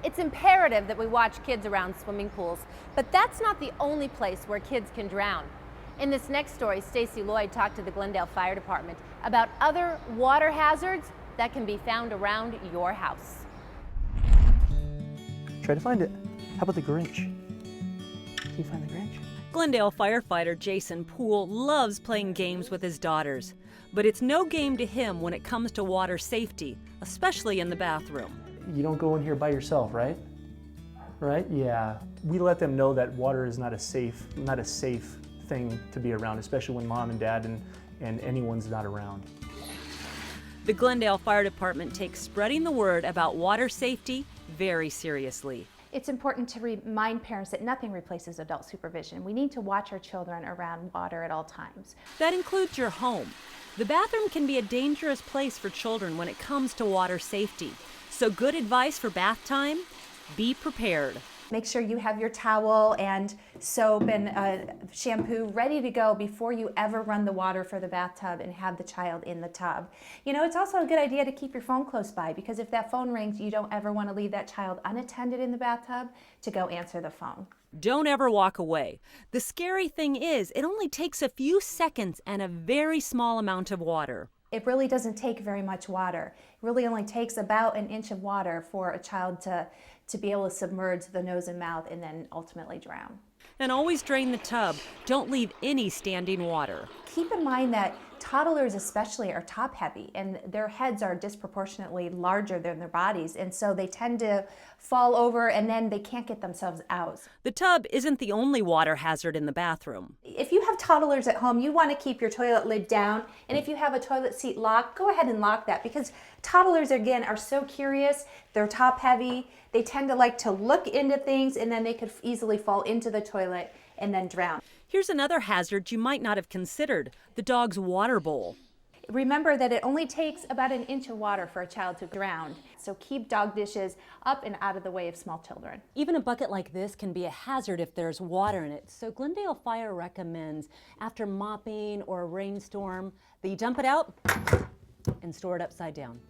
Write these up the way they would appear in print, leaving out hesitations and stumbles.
It's imperative that we watch kids around swimming pools, but that's not the only place where kids can drown. In this next story, Stacy Lloyd talked to the Glendale Fire Department about other water hazards that can be found around your house. Try to find it. How about the Grinch? Can you find the Grinch? Glendale firefighter Jason Poole loves playing games with his daughters, but it's no game to him when it comes to water safety, especially in the bathroom. You don't go in here by yourself, right? Right? Yeah. We let them know that water is not a safe thing to be around, especially when mom and dad and anyone's not around. The Glendale Fire Department takes spreading the word about water safety very seriously. It's important to remind parents that nothing replaces adult supervision. We need to watch our children around water at all times. That includes your home. The bathroom can be a dangerous place for children when it comes to water safety. So good advice for bath time: be prepared. Make sure you have your towel and soap and shampoo ready to go before you ever run the water for the bathtub and have the child in the tub. You know, it's also a good idea to keep your phone close by, because if that phone rings, you don't ever want to leave that child unattended in the bathtub to go answer the phone. Don't ever walk away. The scary thing is, it only takes a few seconds and a very small amount of water. It really doesn't take very much water. It really only takes about an inch of water for a child to be able to submerge the nose and mouth and then ultimately drown. And always drain the tub. Don't leave any standing water. Keep in mind that toddlers especially are top heavy, and their heads are disproportionately larger than their bodies, and so they tend to fall over and then they can't get themselves out. The tub isn't the only water hazard in the bathroom. If you have toddlers at home, you want to keep your toilet lid down, and if you have a toilet seat locked, go ahead and lock that, because toddlers, again, are so curious. They're top heavy. They tend to like to look into things, and then they could easily fall into the toilet and then drown. Here's another hazard you might not have considered: the dog's water bowl. Remember that it only takes about an inch of water for a child to drown, so keep dog dishes up and out of the way of small children. Even a bucket like this can be a hazard if there's water in it. So Glendale Fire recommends, after mopping or a rainstorm, that you dump it out and store it upside down.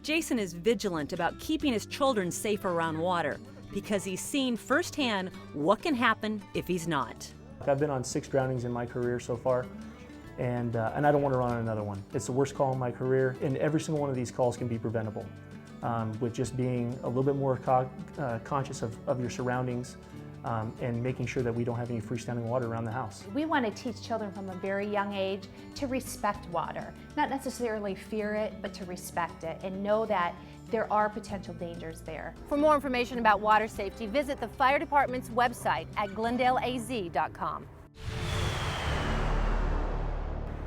Jason is vigilant about keeping his children safe around water, because he's seen firsthand what can happen if he's not. I've been on 6 drownings in my career so far, and I don't want to run on another one. It's the worst call in my career, and every single one of these calls can be preventable with just being a little bit more conscious of your surroundings and making sure that we don't have any freestanding water around the house. We want to teach children from a very young age to respect water, not necessarily fear it, but to respect it and know that there are potential dangers there. For more information about water safety, visit the fire department's website at glendaleaz.com.